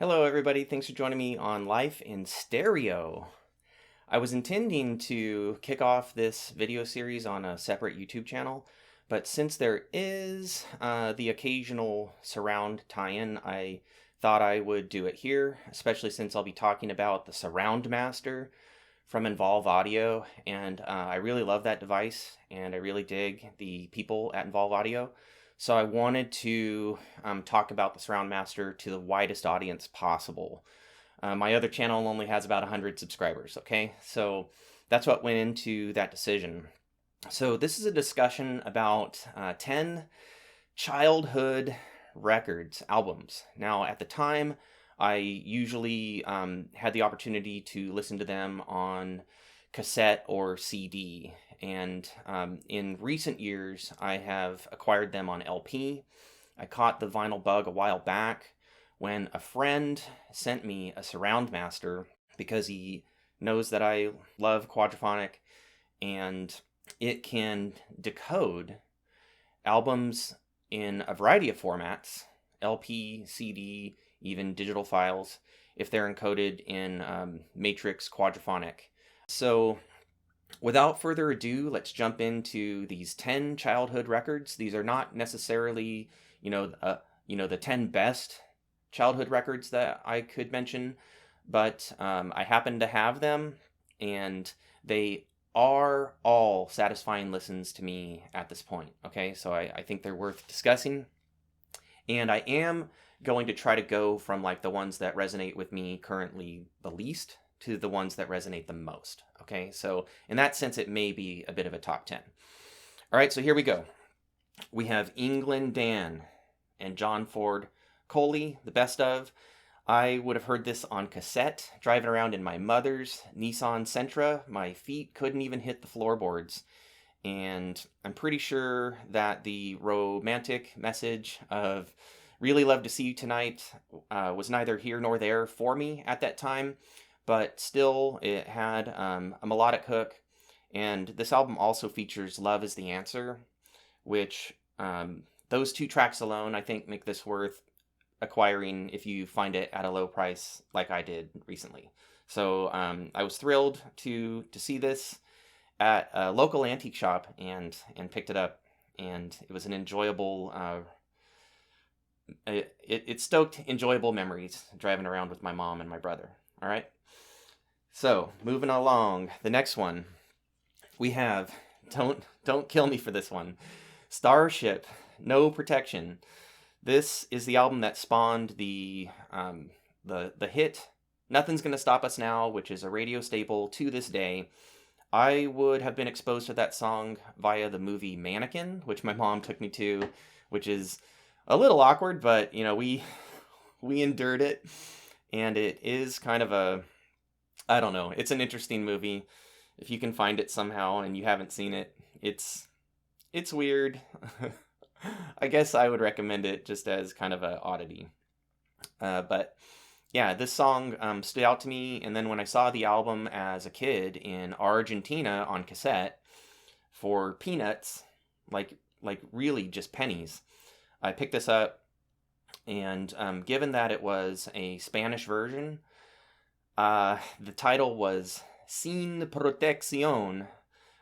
Hello, everybody. Thanks for joining me on Life in Stereo. I was intending to kick off this video series on a separate YouTube channel, but since there is the occasional surround tie-in, I thought I would do it here, especially since I'll be talking about the Surround Master from Involve Audio, and I really love that device, and I really dig the people at Involve Audio. So I wanted to talk about the Surround Master to the widest audience possible. My other channel only has about 100 subscribers, okay? So that's what went into that decision. So this is a discussion about 10 childhood records, albums. Now, at the time, I usually had the opportunity to listen to them on cassette or CD. And in recent years, I have acquired them on LP. I caught the vinyl bug a while back when a friend sent me a Surround Master because he knows that I love quadraphonic and it can decode albums in a variety of formats, LP, CD, even digital files, if they're encoded in matrix quadraphonic. So without further ado, let's jump into these 10 childhood records. These are not necessarily, the 10 best childhood records that I could mention, but I happen to have them, and they are all satisfying listens to me at this point. Okay, so I think they're worth discussing, and I am going to try to go from like the ones that resonate with me currently the least to the ones that resonate the most. Okay, so in that sense, it may be a bit of a top 10. All right, so here we go. We have England Dan and John Ford Coley, the best of. I would have heard this on cassette, driving around in my mother's Nissan Sentra. My feet couldn't even hit the floorboards. And I'm pretty sure that the romantic message of really love to see you tonight was neither here nor there for me at that time, but still it had a melodic hook. And this album also features Love is the Answer, which those two tracks alone I think make this worth acquiring if you find it at a low price like I did recently. So I was thrilled to see this at a local antique shop and picked it up, and it was an enjoyable it stoked enjoyable memories driving around with my mom and my brother. All right, so moving along, the next one we have, don't kill me for this one, Starship, No Protection. This is the album that spawned the hit Nothing's Gonna Stop Us Now, which is a radio staple to this day. I would have been exposed to that song via the movie Mannequin, which my mom took me to, which is a little awkward, but we endured it, and it is kind of I don't know, it's an interesting movie. If you can find it somehow and you haven't seen it, it's weird. I guess I would recommend it just as kind of an oddity. But yeah, this song stood out to me, and then when I saw the album as a kid in Argentina on cassette for peanuts, like really just pennies, I picked this up, and given that it was a Spanish version, the title was Sin Protección,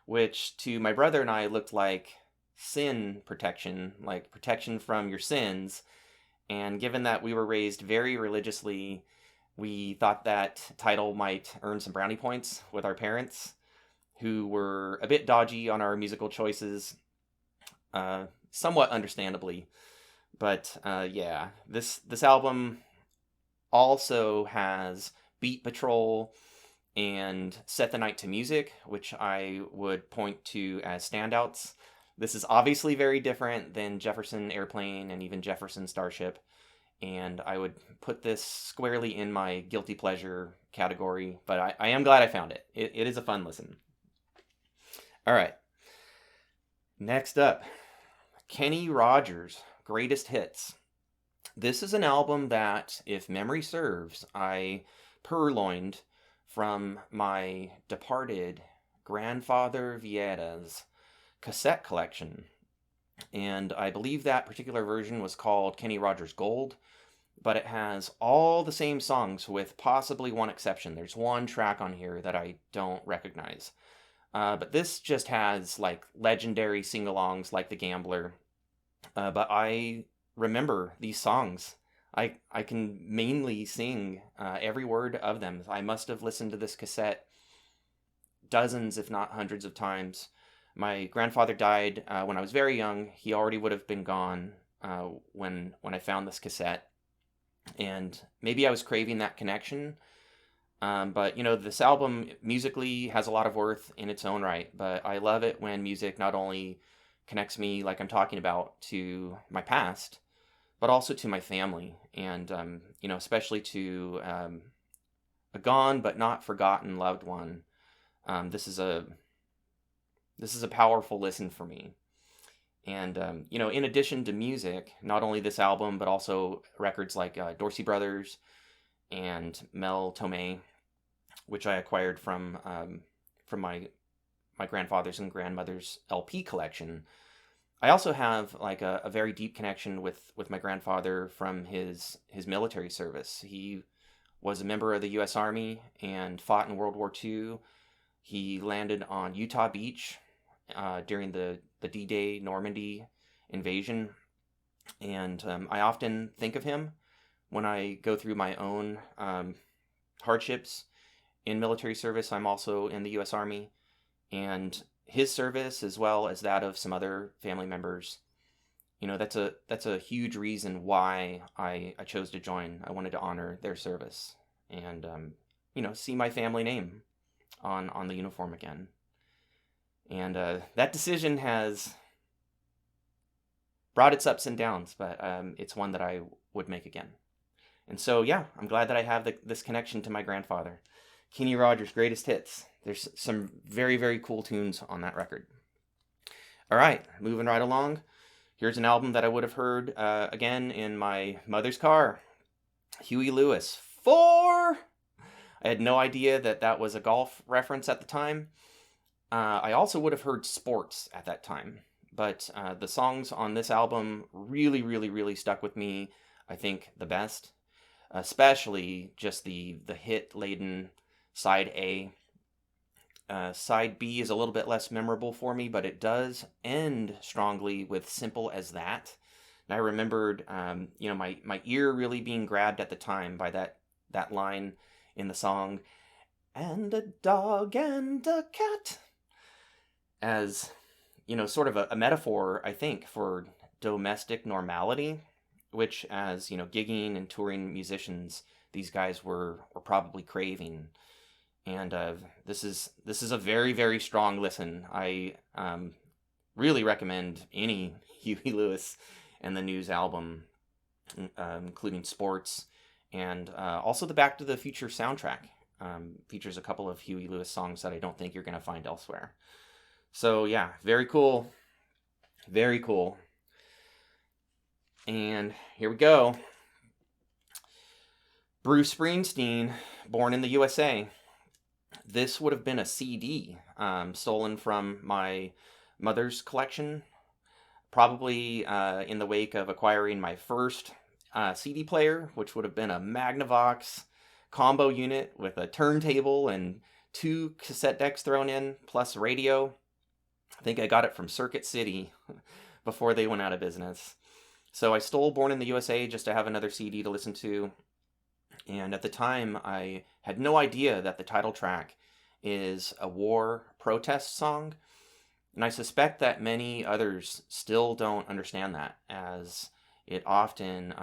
which to my brother and I looked like sin protection, like protection from your sins. And given that we were raised very religiously, we thought that title might earn some brownie points with our parents, who were a bit dodgy on our musical choices, somewhat understandably. But yeah, this album also has Beat Patrol and Set the Night to Music, which I would point to as standouts. This is obviously very different than Jefferson Airplane and even Jefferson Starship, and I would put this squarely in my guilty pleasure category, but I am glad I found it. It is a fun listen. All right. Next up, Kenny Rogers' Greatest Hits. This is an album that, if memory serves, I purloined from my departed grandfather Vieira's cassette collection, and I believe that particular version was called Kenny Rogers Gold. but it has all the same songs with possibly one exception. There's one track on here that I don't recognize. But this just has like legendary sing-alongs like The Gambler. But I remember these songs. I can mainly sing every word of them. I must have listened to this cassette dozens, if not hundreds of times. My grandfather died when I was very young. He already would have been gone when I found this cassette, and maybe I was craving that connection. But this album musically has a lot of worth in its own right. But I love it when music not only connects me, like I'm talking about, to my past, but also to my family, and especially to a gone but not forgotten loved one. This is a powerful listen for me. And in addition to music, not only this album, but also records like Dorsey Brothers and Mel Torme, which I acquired from my grandfather's and grandmother's LP collection. I also have like a very deep connection with my grandfather from his military service. He was a member of the U.S. Army and fought in World War II. He landed on Utah Beach during the D-Day Normandy invasion, and I often think of him when I go through my own hardships in military service. I'm also in the U.S. Army, and his service, as well as that of some other family members, that's a huge reason why I chose to join. I wanted to honor their service and see my family name on the uniform again. And that decision has brought its ups and downs, but it's one that I would make again. And so, yeah, I'm glad that I have this connection to my grandfather. Kenny Rogers' Greatest Hits. There's some very, very cool tunes on that record. All right, moving right along. Here's an album that I would have heard again in my mother's car. Huey Lewis, 4! I had no idea that was a golf reference at the time. I also would have heard Sports at that time. But the songs on this album really, really, really stuck with me, I think, the best. Especially just the hit-laden Side A. Side B is a little bit less memorable for me, but it does end strongly with Simple as That. And I remembered, my ear really being grabbed at the time by that line in the song, and a dog and a cat, as, sort of a metaphor, I think, for domestic normality, which, as, gigging and touring musicians, these guys were probably craving. And this is a very, very strong listen. I really recommend any Huey Lewis and the News album, including Sports, and also the Back to the Future soundtrack. Features a couple of Huey Lewis songs that I don't think you're going to find elsewhere. So yeah, very cool. Very cool. And here we go. Bruce Springsteen, Born in the USA. This would have been a CD stolen from my mother's collection, probably in the wake of acquiring my first CD player, which would have been a Magnavox combo unit with a turntable and 2 cassette decks thrown in, plus radio. I think I got it from Circuit City before they went out of business. So I stole Born in the USA just to have another CD to listen to. And at the time, I had no idea that the title track is a war protest song. And I suspect that many others still don't understand that, as it often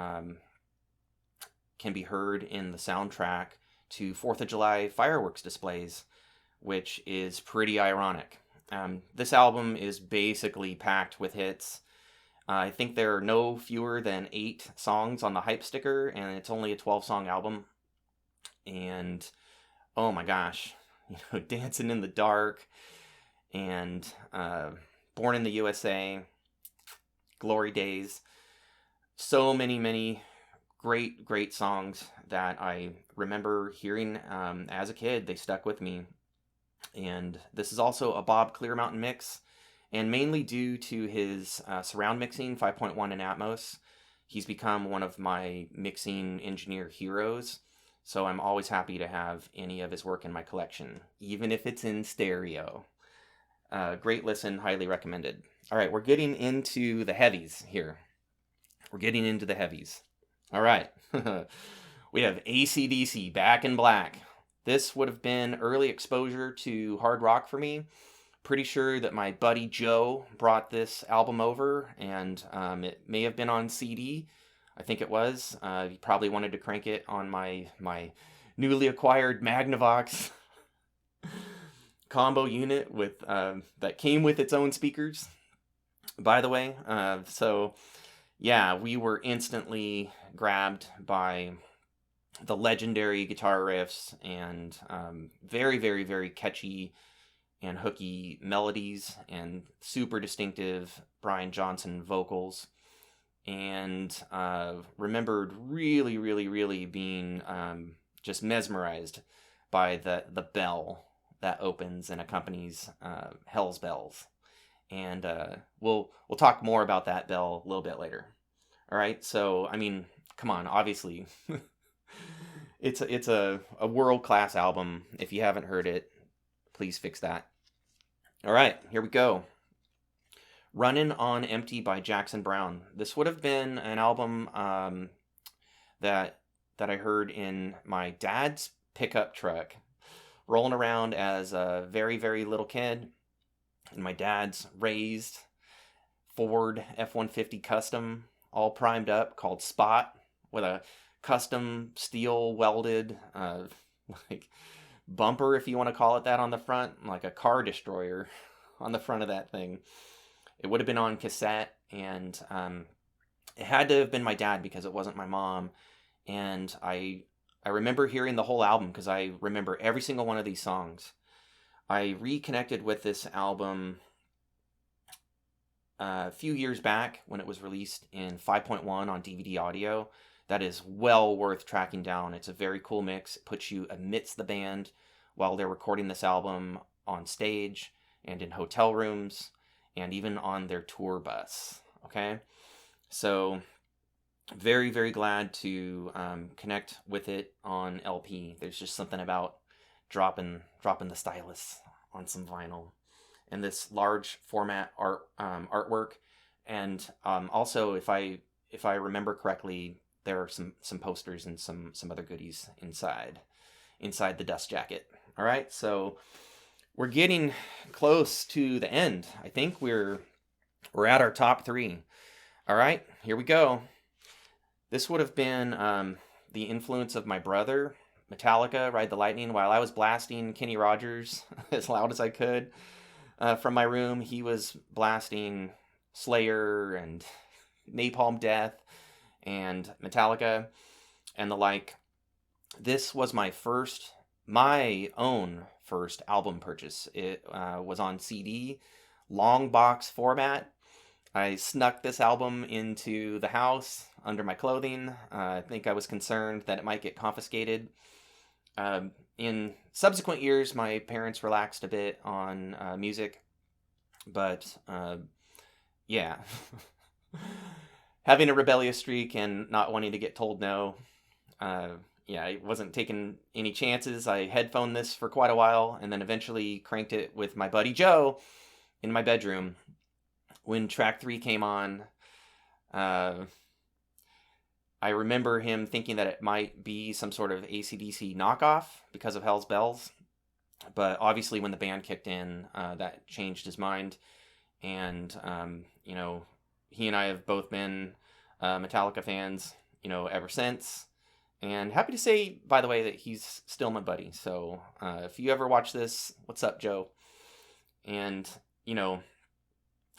can be heard in the soundtrack to 4th of July fireworks displays, which is pretty ironic. This album is basically packed with hits. I think there are no fewer than 8 songs on the hype sticker, and it's only a 12-song album. And oh my gosh, Dancing in the Dark, and Born in the USA, Glory Days. So many great, great songs that I remember hearing as a kid. They stuck with me. And this is also a Bob Clearmountain mix, and mainly due to his surround mixing, 5.1 in Atmos. He's become one of my mixing engineer heroes, so I'm always happy to have any of his work in my collection, even if it's in stereo. Great listen, highly recommended. All right, we're getting into the heavies here. We're getting into the heavies. All right. We have AC/DC, Back in Black. This would have been early exposure to hard rock for me. Pretty sure that my buddy Joe brought this album over, and it may have been on CD. I think it was. He probably wanted to crank it on my newly acquired Magnavox combo unit with that came with its own speakers, by the way. So yeah, we were instantly grabbed by the legendary guitar riffs and very, very, very catchy and hooky melodies and super distinctive Brian Johnson vocals. And remembered really, really, really being just mesmerized by the bell that opens and accompanies Hell's Bells. And we'll talk more about that bell a little bit later. All right, so I mean, come on, obviously, it's a world-class album. If you haven't heard it, please fix that. All right, here we go. Runnin' on Empty by Jackson Browne. This would have been an album that I heard in my dad's pickup truck, rolling around as a very, very little kid in my dad's raised Ford F-150 Custom, all primed up, called Spot, with a custom steel welded like bumper, if you want to call it that, on the front, like a car destroyer on the front of that thing. It would have been on cassette, and it had to have been my dad because it wasn't my mom. And I remember hearing the whole album because I remember every single one of these songs. I reconnected with this album a few years back when it was released in 5.1 on DVD audio. That is well worth tracking down. It's a very cool mix. It puts you amidst the band while they're recording this album on stage and in hotel rooms and even on their tour bus. Okay? So very, very glad to connect with it on LP. There's just something about dropping the stylus on some vinyl and this large format artwork. And also, if I remember correctly, there are some posters and some other goodies inside the dust jacket. All right, so we're getting close to the end. I think we're at our top three. All right, here we go. This would have been the influence of my brother, Metallica, Ride the Lightning. While I was blasting Kenny Rogers as loud as I could from my room, he was blasting Slayer and Napalm Death and Metallica and the like. This was my own first album purchase. It was on CD, long box format. I snuck this album into the house under my clothing. I think I was concerned that it might get confiscated. In subsequent years, my parents relaxed a bit on music, but yeah. Having a rebellious streak and not wanting to get told no, yeah, I wasn't taking any chances. I headphoned this for quite a while and then eventually cranked it with my buddy Joe in my bedroom. When track 3 came on, I remember him thinking that it might be some sort of AC/DC knockoff because of Hell's Bells. But obviously when the band kicked in, that changed his mind. And, you know, he and I have both been Metallica fans, you know, ever since. And happy to say, by the way, that he's still my buddy. So if you ever watch this, what's up, Joe? And, you know,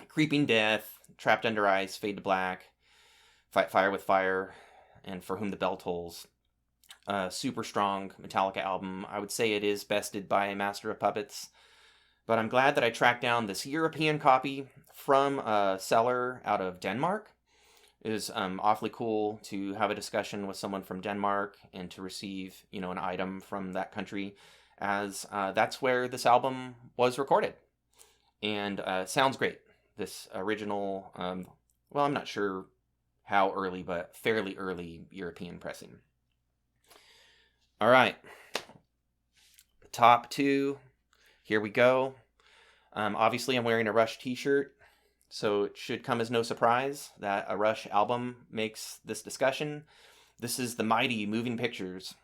Creeping Death, Trapped Under Ice, Fade to Black, Fight Fire with Fire, and For Whom the Bell Tolls. Super strong Metallica album. I would say it is bested by Master of Puppets. But I'm glad that I tracked down this European copy from a seller out of Denmark. It is awfully cool to have a discussion with someone from Denmark and to receive, you know, an item from that country, as that's where this album was recorded. And sounds great. This original, well, I'm not sure how early, but fairly early European pressing. All right, top two, here we go. Obviously, I'm wearing a Rush t-shirt, so it should come as no surprise that a Rush album makes this discussion. This is the mighty Moving Pictures.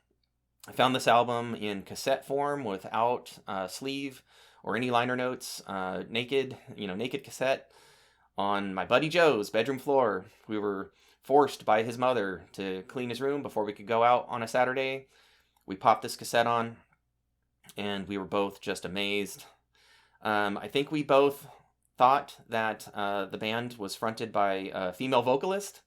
I found this album in cassette form without sleeve or any liner notes, naked cassette on my buddy Joe's bedroom floor. We were forced by his mother to clean his room before we could go out on a Saturday. We popped this cassette on, and we were both just amazed. I think we both thought that the band was fronted by a female vocalist.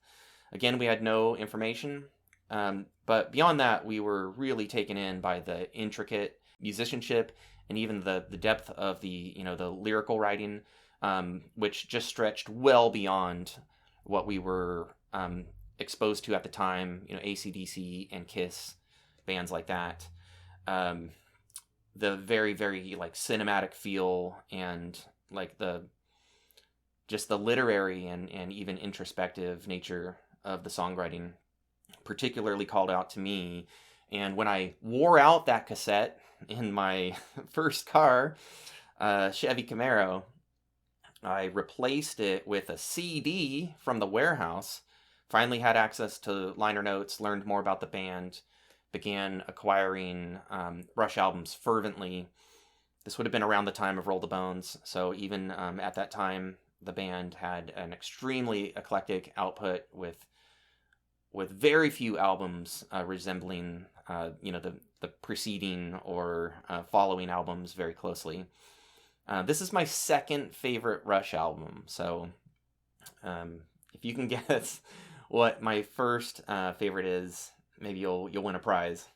Again, we had no information. But beyond that, we were really taken in by the intricate musicianship and even the depth of the lyrical writing, which just stretched well beyond what we were exposed to at the time. AC/DC and Kiss, bands like that. The very, very like cinematic feel and like the literary and even introspective nature of the songwriting particularly called out to me. And when I wore out that cassette in my first car, Chevy Camaro, I replaced it with a CD from the warehouse. Finally had access to liner notes, learned more about the band, began acquiring Rush albums fervently. This would have been around the time of Roll the Bones, so even at that time, the band had an extremely eclectic output with very few albums resembling the preceding or following albums very closely. This is my second favorite Rush album, so if you can guess what my first favorite is, maybe you'll win a prize.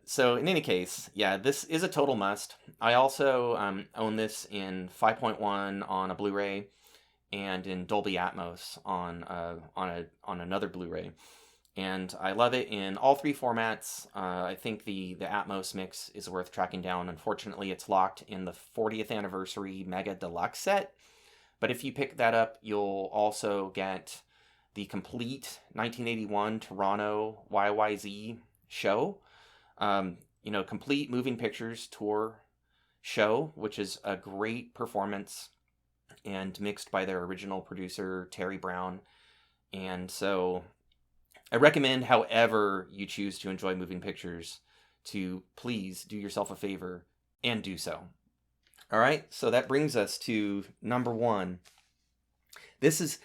So in any case, yeah, this is a total must. I also own this in 5.1 on a Blu-ray and in Dolby Atmos on another Blu-ray, and I love it in all three formats. I think the Atmos mix is worth tracking down. Unfortunately, it's locked in the 40th anniversary Mega Deluxe set, but if you pick that up, you'll also get the complete 1981 Toronto YYZ show, complete Moving Pictures tour show, which is a great performance and mixed by their original producer, Terry Browne. And so I recommend, however you choose to enjoy Moving Pictures, to please do yourself a favor and do so. All right, so that brings us to number one. This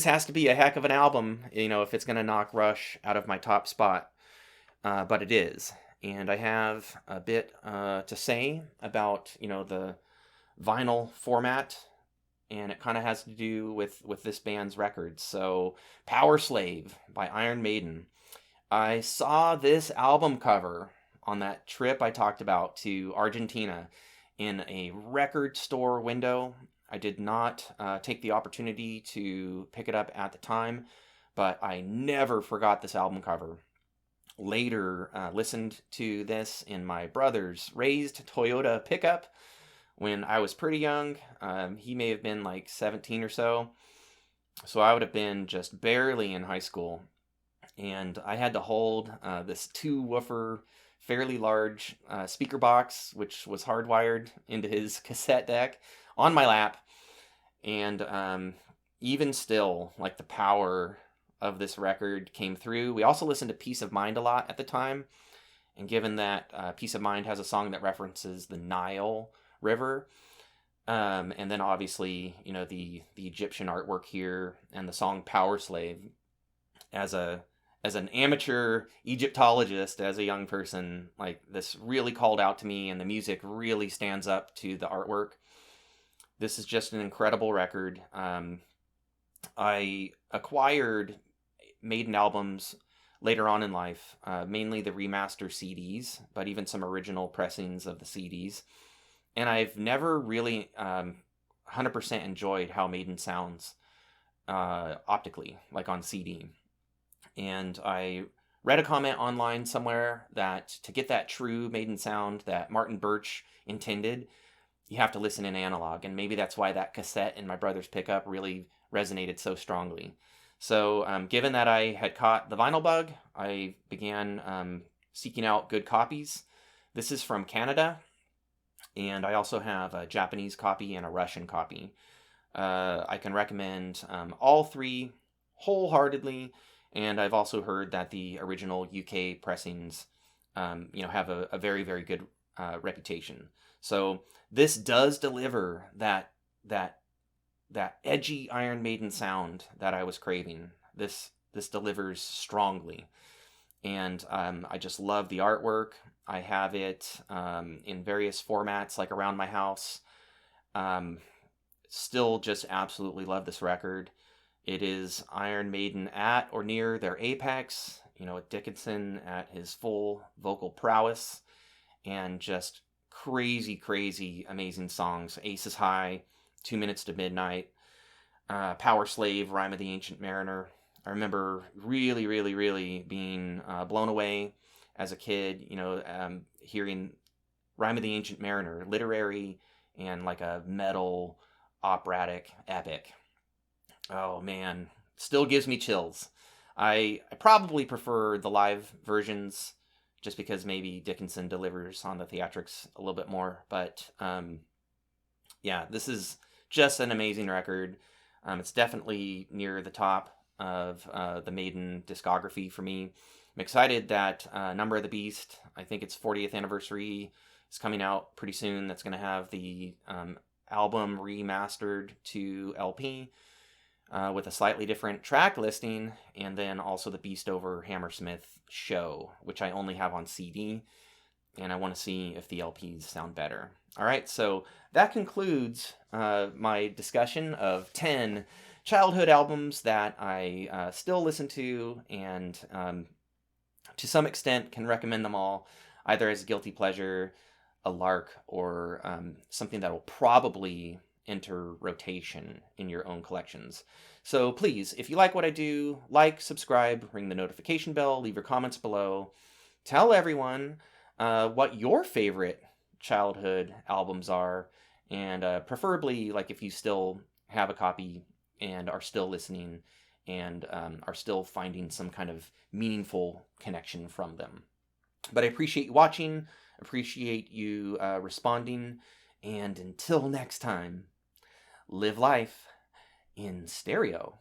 has to be a heck of an album, if it's going to knock Rush out of my top spot. But it is. And I have a bit to say about, the vinyl format, and it kind of has to do with this band's records. So, Power Slave by Iron Maiden. I saw this album cover on that trip I talked about to Argentina in a record store window. I did not take the opportunity to pick it up at the time, but I never forgot this album cover. Later listened to this in my brother's raised Toyota pickup when I was pretty young. He may have been like 17 or so. So I would have been just barely in high school. And I had to hold this 2-woofer, fairly large speaker box, which was hardwired into his cassette deck, on my lap. And even still, like, the power of this record came through. We also listened to Peace of Mind a lot at the time. And given that Peace of Mind has a song that references the Nile River, and then obviously, the Egyptian artwork here and the song Power Slave, as an amateur Egyptologist, as a young person, like, this really called out to me, and the music really stands up to the artwork. This is just an incredible record. I acquired Maiden albums later on in life, mainly the remaster CDs, but even some original pressings of the CDs. And I've never really 100% enjoyed how Maiden sounds optically, like on CD. And I read a comment online somewhere that to get that true Maiden sound that Martin Birch intended, you have to listen in analog. And maybe that's why that cassette in my brother's pickup really resonated so strongly. So, given that I had caught the vinyl bug, I began seeking out good copies. This is from Canada, and I also have a Japanese copy and a Russian copy. I can recommend all three wholeheartedly, and I've also heard that the original UK pressings, have a very, very good reputation. So this does deliver that that edgy Iron Maiden sound that I was craving. This delivers strongly, and I just love the artwork. I have it in various formats, like around my house. Um, Still, just absolutely love this record. It is Iron Maiden at or near their apex. With Dickinson at his full vocal prowess, and just crazy, crazy, amazing songs. Aces High, 2 Minutes to Midnight, Power Slave, Rhyme of the Ancient Mariner. I remember really, really, really being blown away as a kid, hearing Rhyme of the Ancient Mariner, literary and like a metal operatic epic. Oh man, still gives me chills. I probably prefer the live versions just because maybe Dickinson delivers on the theatrics a little bit more. But yeah, this is just an amazing record. It's definitely near the top of the Maiden discography for me. I'm excited that Number of the Beast, I think its 40th anniversary, is coming out pretty soon. That's going to have the album remastered to LP with a slightly different track listing, and then also the Beast Over Hammersmith show, which I only have on CD, and I want to see if the LPs sound better. All right, so that concludes my discussion of 10 childhood albums that I still listen to, and to some extent can recommend them all, either as a guilty pleasure, a lark, or something that will probably enter rotation in your own collections. So please, if you like what I do, like, subscribe, ring the notification bell, leave your comments below. Tell everyone what your favorite childhood albums are, and preferably, like, if you still have a copy and are still listening and are still finding some kind of meaningful connection from them. But I appreciate you watching, appreciate you responding, and until next time, live life in stereo.